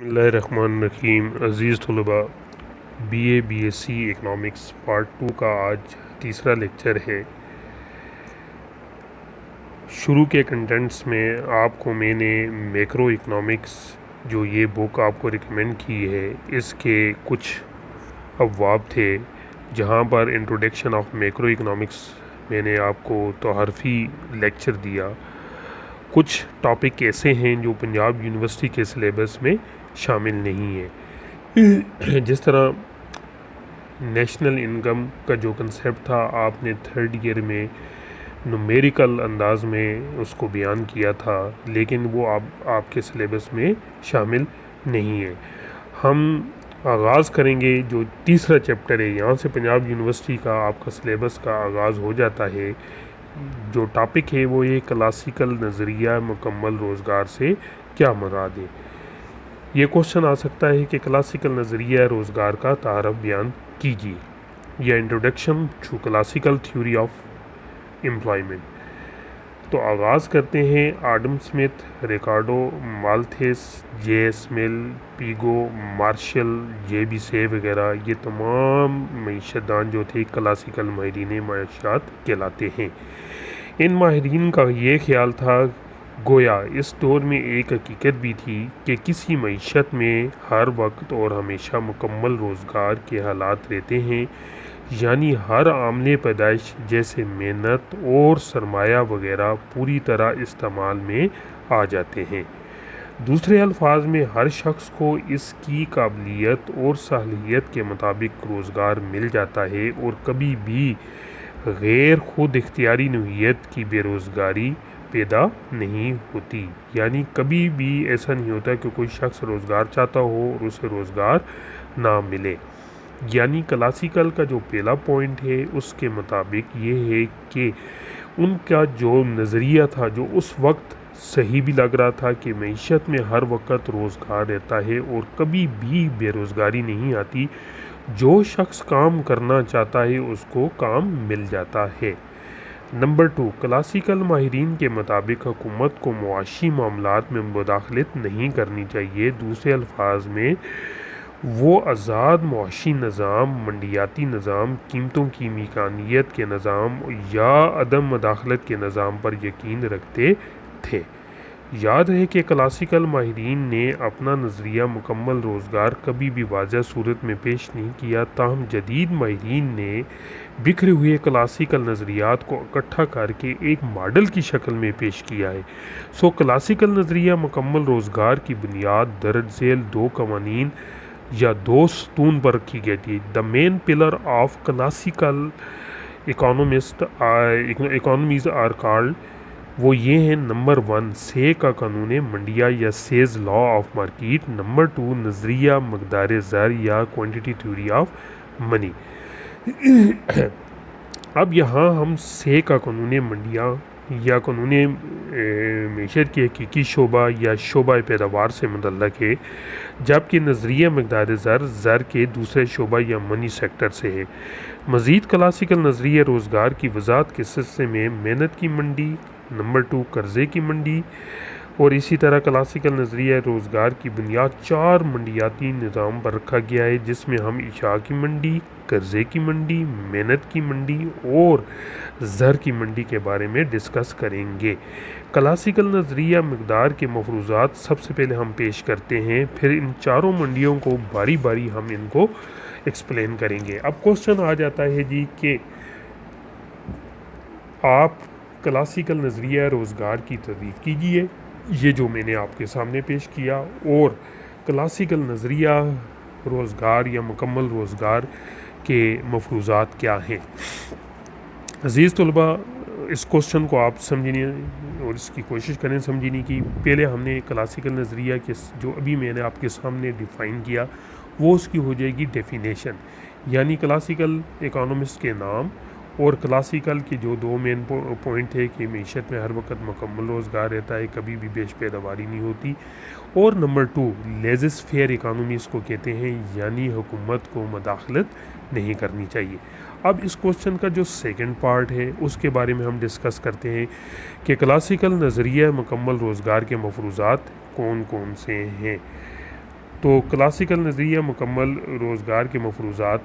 بسم اللہ الرحمن الرحیم۔ عزیز طلباء، B S C economics part 2 کا آج تیسرا لیکچر ہے۔ شروع کے کنٹینٹس میں آپ کو میں نے میکرو اکنامکس جو یہ بک آپ کو ریکمینڈ کی ہے اس کے کچھ ابواب تھے، جہاں پر انٹروڈکشن آف میکرو اکنامکس میں نے آپ کو تعارفی لیکچر دیا۔ کچھ ٹاپک ایسے ہیں جو پنجاب یونیورسٹی کے سلیبس میں شامل نہیں ہے، جس طرح نیشنل انکم کا جو کنسیپٹ تھا آپ نے تھرڈ ایئر میں نومیریکل انداز میں اس کو بیان کیا تھا، لیکن وہ آپ کے سلیبس میں شامل نہیں ہے۔ ہم آغاز کریں گے جو تیسرا چیپٹر ہے، یہاں سے پنجاب یونیورسٹی کا آپ کا سلیبس کا آغاز ہو جاتا ہے۔ جو ٹاپک ہے وہ یہ کلاسیکل نظریہ مکمل روزگار سے کیا مراد ہے۔ یہ کوشچن آ سکتا ہے کہ کلاسیکل نظریہ روزگار کا تعارف بیان کیجیے، یا introduction to classical theory of employment. تو آغاز کرتے ہیں۔ Adam Smith, Ricardo Malthus, J S Mill, Pigou, martial, J B سے وغیرہ، یہ تمام معیشت دان جو تھے کلاسیکل ماہرین معاشیات کہلاتے ہیں۔ ان ماہرین کا یہ خیال تھا، گویا اس دور میں ایک حقیقت بھی تھی کہ کسی معیشت میں ہر وقت اور ہمیشہ مکمل روزگار کے حالات رہتے ہیں، یعنی ہر عامل پیدائش جیسے محنت اور سرمایہ وغیرہ پوری طرح استعمال میں آ جاتے ہیں۔ دوسرے الفاظ میں ہر شخص کو اس کی قابلیت اور صلاحیت کے مطابق روزگار مل جاتا ہے، اور کبھی بھی غیر خود اختیاری نوعیت کی بے روزگاری پیدا نہیں ہوتی، یعنی کبھی بھی ایسا نہیں ہوتا کہ کوئی شخص روزگار چاہتا ہو اور اسے روزگار نہ ملے۔ یعنی کلاسیکل کا جو پہلا پوائنٹ ہے اس کے مطابق یہ ہے کہ ان کا جو نظریہ تھا، جو اس وقت صحیح بھی لگ رہا تھا کہ معیشت میں ہر وقت روزگار رہتا ہے اور کبھی بھی بے روزگاری نہیں آتی، جو شخص کام کرنا چاہتا ہے اس کو کام مل جاتا ہے۔ نمبر 2، کلاسیکل ماہرین کے مطابق حکومت کو معاشی معاملات میں مداخلت نہیں کرنی چاہیے۔ دوسرے الفاظ میں وہ آزاد معاشی نظام، منڈیاتی نظام، قیمتوں کی میکانیت کے نظام یا عدم مداخلت کے نظام پر یقین رکھتے تھے۔ یاد رہے کہ کلاسیکل ماہرین نے اپنا نظریہ مکمل روزگار کبھی بھی واضح صورت میں پیش نہیں کیا، تاہم جدید ماہرین نے بکھرے ہوئے کلاسیکل نظریات کو اکٹھا کر کے ایک ماڈل کی شکل میں پیش کیا ہے۔ کلاسیکل نظریہ مکمل روزگار کی بنیاد درج ذیل دو قوانین یا دو ستون پر رکھی گئی تھی۔ The main pillar of classical economies are called, وہ یہ ہیں: نمبر 1، سے کا قانون منڈیا یا سیز لا آف مارکیٹ۔ نمبر 2، نظریہ مقدار زر یا کوانٹیٹی تھیوری آف منی۔ اب یہاں ہم سے کا قانون منڈیا یا قانون معیشت کے حقیقی شعبہ یا شعبہ پیداوار سے متعلق ہے، جبکہ نظریہ مقدار زر کے دوسرے شعبہ یا منی سیکٹر سے ہے۔ مزید کلاسیکل نظریہ روزگار کی وضاحت کے سلسلے میں محنت کی منڈی، نمبر 2 قرضے کی منڈی، اور اسی طرح کلاسیکل نظریہ روزگار کی بنیاد 4 منڈیاتی نظام پر رکھا گیا ہے، جس میں ہم اشاع کی منڈی، قرضے کی منڈی، محنت کی منڈی اور زر کی منڈی کے بارے میں ڈسکس کریں گے۔ کلاسیکل نظریہ مقدار کے مفروضات سب سے پہلے ہم پیش کرتے ہیں، پھر ان چاروں منڈیوں کو باری باری ہم ان کو ایکسپلین کریں گے۔ اب کوشچن آ جاتا ہے جی کہ آپ کلاسیکل نظریہ روزگار کی تعریف کیجیے، یہ جو میں نے آپ کے سامنے پیش کیا، اور کلاسیکل نظریہ روزگار یا مکمل روزگار کے مفروضات کیا ہیں۔ عزیز طلباء، اس کوشچن کو آپ سمجھنے اور اس کی کوشش کریں سمجھنے کی۔ پہلے ہم نے کلاسیکل نظریہ کے جو ابھی میں نے آپ کے سامنے ڈیفائن کیا، وہ اس کی ہو جائے گی ڈیفینیشن، یعنی کلاسیکل اکانومسٹ کے نام، اور کلاسیکل کے جو دو مین پوائنٹ ہے کہ معیشت میں ہر وقت مکمل روزگار رہتا ہے، کبھی بھی بیش پیداواری نہیں ہوتی، اور نمبر 2 لیزس فیئر اکانومی اس کو کہتے ہیں، یعنی حکومت کو مداخلت نہیں کرنی چاہیے۔ اب اس کوشچن کا جو سیکنڈ پارٹ ہے اس کے بارے میں ہم ڈسکس کرتے ہیں کہ کلاسیکل نظریہ مکمل روزگار کے مفروضات کون کون سے ہیں۔ تو کلاسیکل نظریہ مکمل روزگار کے مفروضات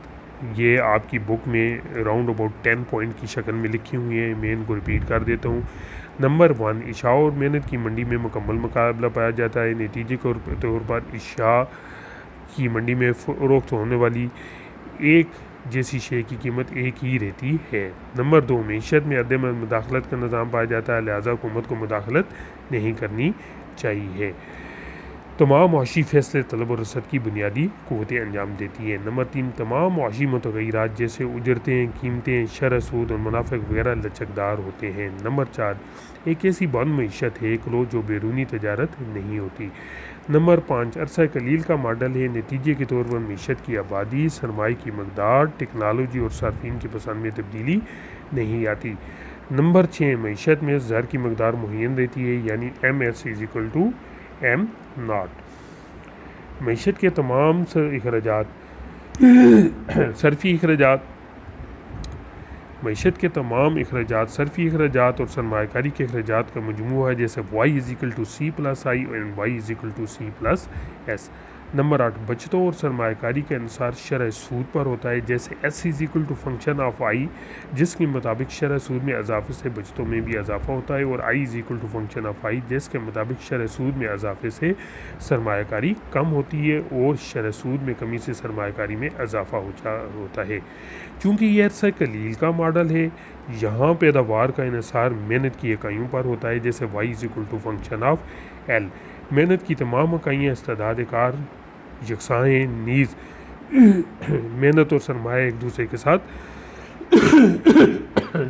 یہ آپ کی بک میں راؤنڈ اباؤٹ 10 پوائنٹ کی شکل میں لکھی ہوئی ہیں. میں ان کو ریپیٹ کر دیتا ہوں. نمبر 1، اشاع اور محنت کی منڈی میں مکمل مقابلہ پایا جاتا ہے. نتیجے کے طور پر اشاع کی منڈی میں فروخت ہونے والی ایک جیسی شے کی قیمت ایک ہی رہتی ہے. نمبر 2، معیشت میں عدم مداخلت کا نظام پایا جاتا ہے، لہذا حکومت کو مداخلت نہیں کرنی چاہیے. تمام معاشی فیصلے طلب و رسد کی بنیادی قوتیں انجام دیتی ہیں. نمبر 3، تمام معاشی متغیرات جیسے اجرتیں، قیمتیں، شرح سود اور منافع وغیرہ لچکدار ہوتے ہیں. نمبر 4، ایک ایسی بند معیشت ہے ایک لو جو بیرونی تجارت نہیں ہوتی. نمبر 5، عرصہ قلیل کا ماڈل ہے. نتیجے کے طور پر معیشت کی آبادی، سرمائے کی مقدار، ٹیکنالوجی اور صارفین کی پسند میں تبدیلی نہیں آتی. نمبر 6، معیشت میں زر کی مقدار معین رہتی ہے، یعنی MS=M0. معیشت کے تمام صرفی اخراجات اور سرمایہ کاری کے اخراجات کا مجموعہ ہے، جیسے Y=C+I اور Y=C+S. نمبر 8، بچتوں اور سرمایہ کاری کا انحصار شرح سود پر ہوتا ہے، جیسے S=فنکشن آف I، جس کے مطابق شرح سود میں اضافے سے بچتوں میں بھی اضافہ ہوتا ہے، اور I=فنکشن آف I، جس کے مطابق شرح سود میں اضافے سے سرمایہ کاری کم ہوتی ہے اور شرح سود میں کمی سے سرمایہ کاری میں اضافہ ہوتا ہے. چونکہ یہ عرصہ قلیل کا ماڈل ہے، یہاں پیداوار کا انحصار محنت کی اکائیوں پر ہوتا ہے، جیسے Y=فنکشن آف L. محنت کی تمام اکائیاں استعداد کار یکساں ہیں، نیز محنت اور سرمایہ ایک دوسرے کے ساتھ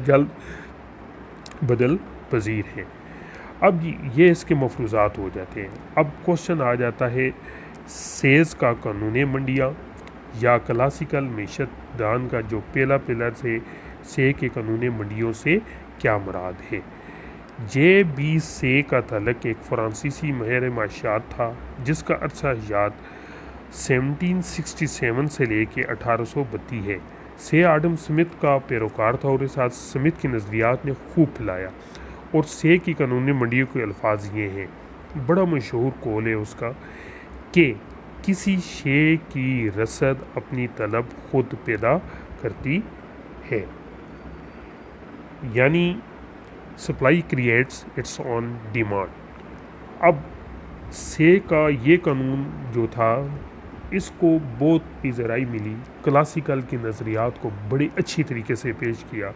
جلد بدل پذیر ہیں. اب یہ اس کے مفروضات ہو جاتے ہیں. اب کوشچن آ جاتا ہے سیز کا قانون منڈیاں یا کلاسیکل معیشت دان کا جو پہلا پلر سے سے کے قانون منڈیوں سے کیا مراد ہے. JB سے کا تعلق ایک فرانسیسی ماہر معاشیات تھا جس کا عرصہ حیات 1767 سے لے کے 1832 ہے. سے آڈم سمتھ کا پیروکار تھا اور اس سمتھ کے نظریات نے خوب پھیلایا. اور سے کی قانون منڈیوں کے الفاظ یہ ہیں. بڑا مشہور قول ہے اس کا کہ کسی شے کی رسد اپنی طلب خود پیدا کرتی ہے، یعنی supply creates its own demand. اب سے کا یہ قانون جو تھا اس کو بہت پذیرائی ملی، کلاسیکل کے نظریات کو بڑی اچھی طریقے سے پیش کیا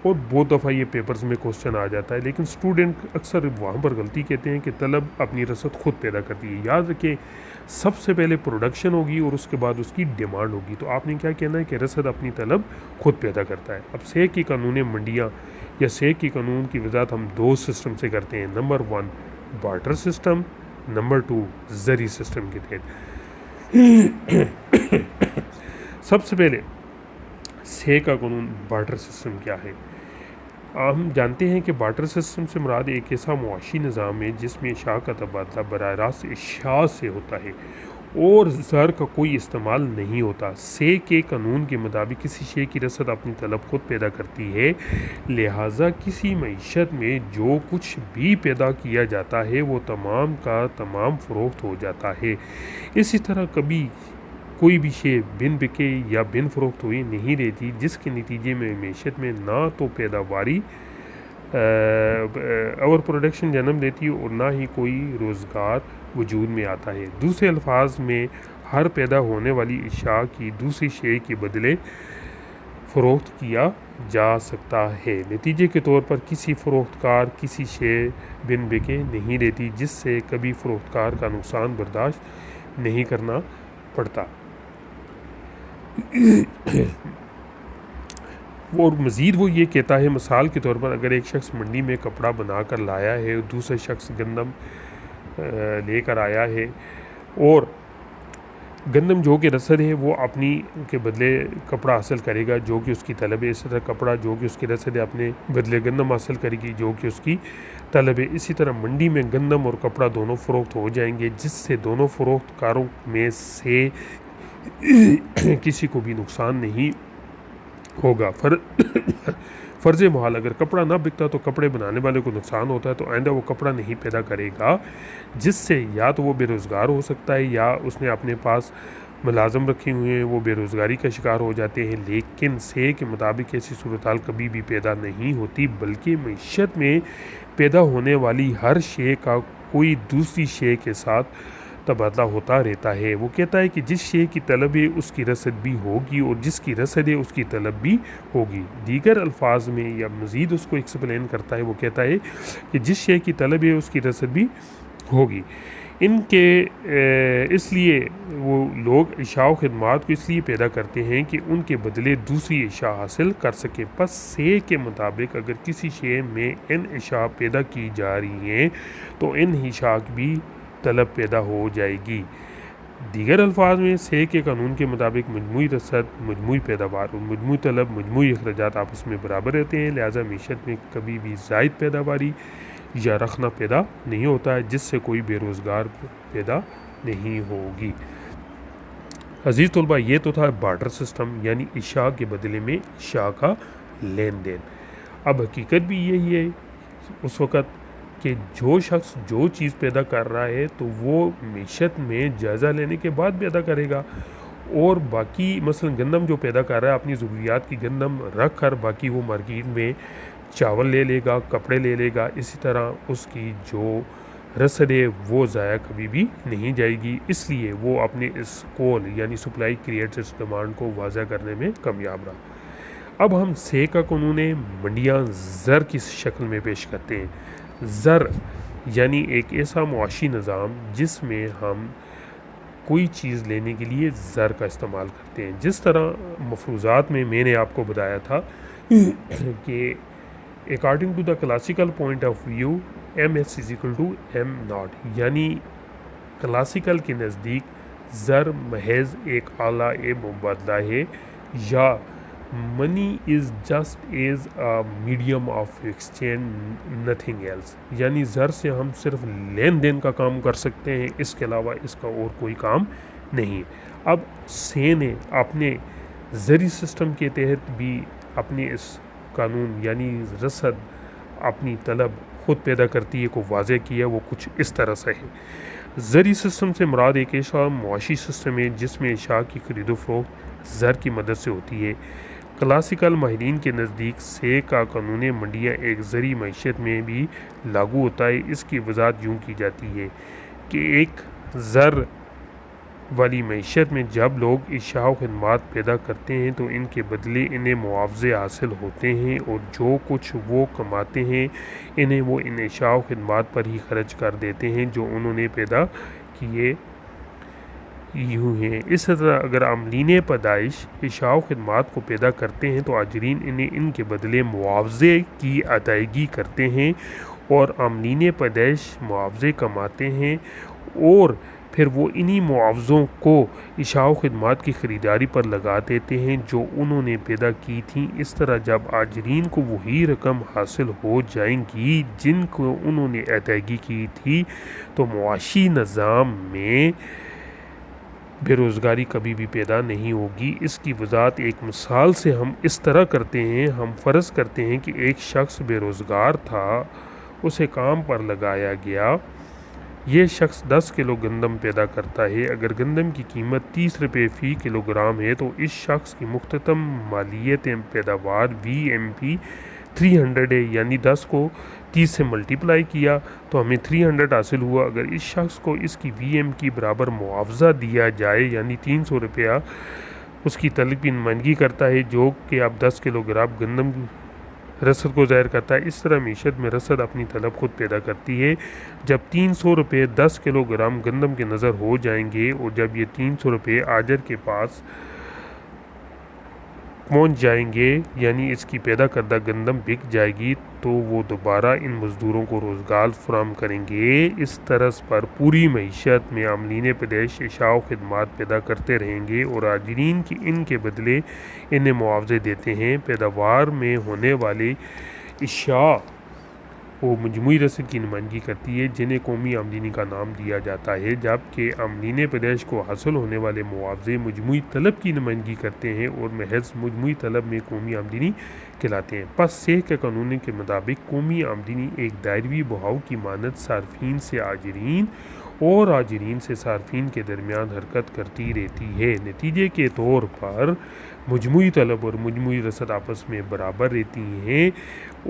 اور بہت دفعہ یہ پیپرز میں کوسچن آ جاتا ہے. لیکن اسٹوڈنٹ اکثر وہاں پر غلطی کہتے ہیں کہ طلب اپنی رسد خود پیدا کرتی ہے. یاد رکھیں سب سے پہلے پروڈکشن ہوگی اور اس کے بعد اس کی ڈیمانڈ ہوگی. تو آپ نے کیا کہنا ہے کہ رسد اپنی طلب خود پیدا کرتا ہے. اب سے کی قانون منڈیاں یا سے کی قانون کی وضاحت ہم دو سسٹم سے کرتے ہیں. نمبر 1 بارٹر سسٹم، نمبر 2 زری سسٹم کے تحت. سب سے پہلے سے کا قانون بارٹر سسٹم کیا ہے. ہم جانتے ہیں کہ بارٹر سسٹم سے مراد ایک ایسا معاشی نظام ہے جس میں اشیاء کا تبادلہ براہ راست اشیاء سے ہوتا ہے اور زر کا کوئی استعمال نہیں ہوتا. سے کے قانون کے مطابق کسی شے کی رسد اپنی طلب خود پیدا کرتی ہے، لہٰذا کسی معیشت میں جو کچھ بھی پیدا کیا جاتا ہے وہ تمام کا تمام فروخت ہو جاتا ہے. اسی طرح کبھی کوئی بھی شے بن بکے یا بن فروخت ہوئی نہیں رہتی، جس کے نتیجے میں معیشت میں نہ تو پیداواری اور پروڈکشن جنم لیتی اور نہ ہی کوئی روزگار وجود میں آتا ہے. دوسرے الفاظ میں ہر پیدا ہونے والی اشیاء کی دوسری شے کے بدلے فروخت کیا جا سکتا ہے. نتیجے کے طور پر کسی فروخت کار کسی شے بن بکے نہیں رہتی جس سے کبھی فروخت کار کا نقصان برداشت نہیں کرنا پڑتا. اور مزید وہ یہ کہتا ہے، مثال کے طور پر اگر ایک شخص منڈی میں کپڑا بنا کر لایا ہے اور دوسرا شخص گندم لے کر آیا ہے اور گندم جو کہ رسد ہے وہ اپنی کے بدلے کپڑا حاصل کرے گا جو کہ اس کی طلب ہے. اسی طرح کپڑا جو کہ اس کی رسد ہے اپنے بدلے گندم حاصل کرے گی جو کہ اس کی طلب ہے. اسی طرح منڈی میں گندم اور کپڑا دونوں فروخت ہو جائیں گے جس سے دونوں فروخت کاروں میں سے کسی کو بھی نقصان نہیں ہوگا. فرض محال اگر کپڑا نہ بکتا تو کپڑے بنانے والے کو نقصان ہوتا ہے، تو آئندہ وہ کپڑا نہیں پیدا کرے گا، جس سے یا تو وہ بے روزگار ہو سکتا ہے یا اس نے اپنے پاس ملازم رکھے ہوئے ہیں، وہ بے روزگاری کا شکار ہو جاتے ہیں۔ لیکن سے کے مطابق ایسی صورتحال کبھی بھی پیدا نہیں ہوتی، بلکہ معیشت میں پیدا ہونے والی ہر شے کا کوئی دوسری شے کے ساتھ تبادلہ ہوتا رہتا ہے۔ وہ کہتا ہے کہ جس شے کی طلب ہے اس کی رسد بھی ہوگی، اور جس کی رسد ہے اس کی طلب بھی ہوگی۔ دیگر الفاظ میں یا مزید اس کو ایکسپلین کرتا ہے، وہ کہتا ہے کہ جس شے کی طلب ہے اس کی رسد بھی ہوگی۔ اس لیے وہ لوگ اشیاء و خدمات کو اس لیے پیدا کرتے ہیں کہ ان کے بدلے دوسری اشیاء حاصل کر سکیں۔ پس سے کے مطابق اگر کسی شے میں ان اشیاء پیدا کی جا رہی ہیں تو ان اشیاء کی بھی طلب پیدا ہو جائے گی۔ دیگر الفاظ میں سے کے قانون کے مطابق مجموعی رسد، مجموعی پیداوار اور مجموعی طلب، مجموعی اخراجات آپس میں برابر رہتے ہیں، لہذا معیشت میں کبھی بھی زائد پیداواری یا رخنہ پیدا نہیں ہوتا ہے، جس سے کوئی بے روزگار پیدا نہیں ہوگی۔ عزیز طلبہ، یہ تو تھا بارٹر سسٹم، یعنی اشیاء کے بدلے میں اشیاء کا لین دین۔ اب حقیقت بھی یہی ہے اس وقت کہ جو شخص جو چیز پیدا کر رہا ہے تو وہ معیشت میں جائزہ لینے کے بعد پیدا کرے گا، اور باقی مثلا گندم جو پیدا کر رہا ہے اپنی ضروریات کی گندم رکھ کر باقی وہ مارکیٹ میں چاول لے لے گا، کپڑے لے لے گا، اسی طرح اس کی جو رسد ہے وہ ضائع کبھی بھی نہیں جائے گی۔ اس لیے وہ اپنے اس قول یعنی سپلائی کریٹس ڈیمانڈ کو واضح کرنے میں کامیاب رہا۔ اب ہم سے کا قانون منڈیاں زر کی شکل میں پیش کرتے ہیں۔ زر یعنی ایک ایسا معاشی نظام جس میں ہم کوئی چیز لینے کے لیے زر کا استعمال کرتے ہیں۔ جس طرح مفروضات میں نے آپ کو بتایا تھا کہ according to the classical point of view M S is equal to M not, یعنی کلاسیکل کے نزدیک زر محض ایک آلہ مبادلہ ہے، یا money is just as a medium of exchange nothing else, یعنی زر سے ہم صرف لین دین کا کام کر سکتے ہیں، اس کے علاوہ اس کا اور کوئی کام نہیں۔ اب سے نے اپنے زری سسٹم کے تحت بھی اپنے اس قانون یعنی رسد اپنی طلب خود پیدا کرتی ہے کو واضح کیا، وہ کچھ اس طرح سے ہے۔ زری سسٹم سے مراد ایک ایسا معاشی سسٹم ہے جس میں اشیاء کی خرید و فروخت زر کی مدد سے ہوتی ہے۔ کلاسیکل ماہرین کے نزدیک سے کا قانون منڈیاں ایک زرعی معیشت میں بھی لاگو ہوتا ہے۔ اس کی وضاحت یوں کی جاتی ہے کہ ایک زر والی معیشت میں جب لوگ اشیاء و خدمات پیدا کرتے ہیں تو ان کے بدلے انہیں معاوضے حاصل ہوتے ہیں، اور جو کچھ وہ کماتے ہیں انہیں وہ ان اشیاء و خدمات پر ہی خرچ کر دیتے ہیں جو انہوں نے پیدا کیے یوں ہیں۔ اس طرح اگر عاملین پیدائش اشیاء و خدمات کو پیدا کرتے ہیں تو آجرین انہیں ان کے بدلے معاوضے کی ادائیگی کرتے ہیں، اور عاملین پیدائش معاوضے کماتے ہیں، اور پھر وہ انہی معاوضوں کو اشیاء و خدمات کی خریداری پر لگا دیتے ہیں جو انہوں نے پیدا کی تھیں۔ اس طرح جب آجرین کو وہی رقم حاصل ہو جائیں گی جن کو انہوں نے ادائیگی کی تھی تو معاشی نظام میں بے روزگاری کبھی بھی پیدا نہیں ہوگی۔ اس کی وضاحت ایک مثال سے ہم اس طرح کرتے ہیں۔ ہم فرض کرتے ہیں کہ ایک شخص بے روزگار تھا، اسے کام پر لگایا گیا۔ یہ شخص 10 کلو گندم پیدا کرتا ہے۔ اگر گندم کی قیمت 30 روپے فی کلو گرام ہے تو اس شخص کی مختتم مالیت پیداوار وی ایم پی 300 ہے، یعنی 10 کو 30 سے ملٹیپلائی کیا تو ہمیں 300 حاصل ہوا۔ اگر اس شخص کو اس کی وی ایم کی برابر معاوضہ دیا جائے یعنی 300 روپیہ اس کی طلب کی نمائندگی کرتا ہے جو کہ اب 10 کلو گرام گندم رسد کو ظاہر کرتا ہے۔ اس طرح معیشت میں رسد اپنی طلب خود پیدا کرتی ہے۔ جب 300 روپے 10 کلو گرام گندم کے نظر ہو جائیں گے اور جب یہ 300 روپے آجر کے پاس پہنچ جائیں گے یعنی اس کی پیدا کردہ گندم بک جائے گی تو وہ دوبارہ ان مزدوروں کو روزگار فراہم کریں گے۔ اس طرز پر پوری معیشت میں عاملین پیدائش اشیاء و خدمات پیدا کرتے رہیں گے اور آجرین کی ان کے بدلے انہیں معاوضے دیتے ہیں۔ پیداوار میں ہونے والی اشیاء وہ مجموعی رسد کی نمائندگی کرتی ہے جنہیں قومی آمدنی کا نام دیا جاتا ہے، جبکہ آمرین پیدائش کو حاصل ہونے والے معاوضے مجموعی طلب کی نمائندگی کرتے ہیں اور محض مجموعی طلب میں قومی آمدنی کہلاتے ہیں۔ پس سیہ کے قانون کے مطابق قومی آمدنی ایک دائروی بہاؤ کی مانند صارفین سے آجرین اور آجرین سے صارفین کے درمیان حرکت کرتی رہتی ہے۔ نتیجے کے طور پر مجموعی طلب اور مجموعی رسد آپس میں برابر رہتی ہیں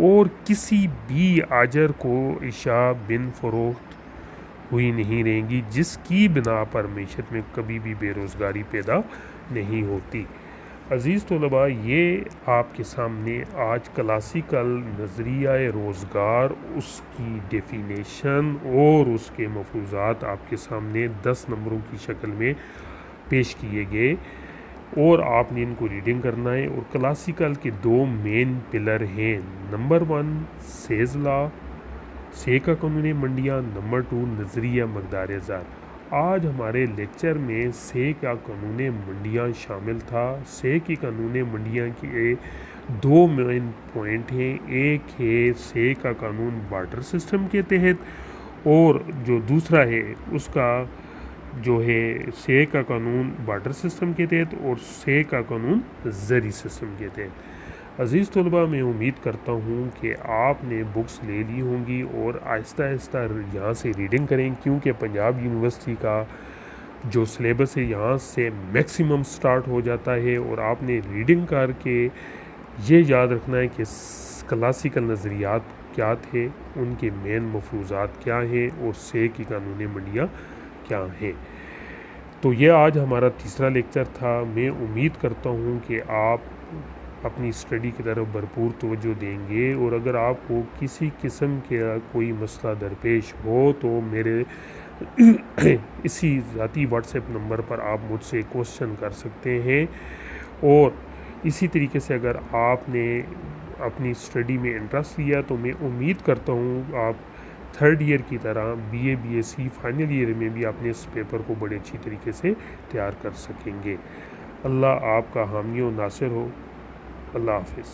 اور کسی بھی آجر کو اشیاء بن فروخت ہوئی نہیں رہیں گی، جس کی بنا پر معیشت میں کبھی بھی بے روزگاری پیدا نہیں ہوتی۔ عزیز طلباء، یہ آپ کے سامنے آج کلاسیکل نظریہ روزگار، اس کی ڈیفینیشن اور اس کے مفروضات آپ کے سامنے 10 نمبروں کی شکل میں پیش کیے گئے اور آپ نے ان کو ریڈنگ کرنا ہے۔ اور کلاسیکل کے 2 مین پلر ہیں، نمبر 1 سیز لا، سے کا قانون منڈیاں، نمبر 2 نظریہ مقدار زر۔ آج ہمارے لیکچر میں سے کا قانون منڈیاں شامل تھا۔ سے کی قانون منڈیاں کے 2 مین پوائنٹ ہیں، ایک ہے سے کا قانون بارٹر سسٹم کے تحت، اور جو دوسرا ہے اس کا جو ہے سے کا قانون بارٹر سسٹم کے تحت اور سے کا قانون زری سسٹم کے تحت۔ عزیز طلباء، میں امید کرتا ہوں کہ آپ نے بکس لے لی ہوں گی اور آہستہ آہستہ یہاں سے ریڈنگ کریں، کیونکہ پنجاب یونیورسٹی کا جو سلیبس ہے یہاں سے میکسیمم سٹارٹ ہو جاتا ہے، اور آپ نے ریڈنگ کر کے یہ یاد رکھنا ہے کہ کلاسیکل نظریات کیا تھے، ان کے مین مفروضات کیا ہیں اور سے کی قانون منڈیاں کیا ہیں۔ تو یہ آج ہمارا تیسرا لیکچر تھا۔ میں امید کرتا ہوں کہ آپ اپنی اسٹڈی کی طرف بھرپور توجہ دیں گے، اور اگر آپ کو کسی قسم کا کوئی مسئلہ درپیش ہو تو میرے اسی ذاتی واٹس ایپ نمبر پر آپ مجھ سے کوشچن کر سکتے ہیں۔ اور اسی طریقے سے اگر آپ نے اپنی اسٹڈی میں انٹرسٹ لیا تو میں امید کرتا ہوں آپ 3rd ایئر کی طرح B S C final year میں بھی اپنے اس پیپر کو بڑے اچھی طریقے سے تیار کر سکیں گے۔ اللہ آپ کا حامی و ناصر ہو۔ اللہ حافظ۔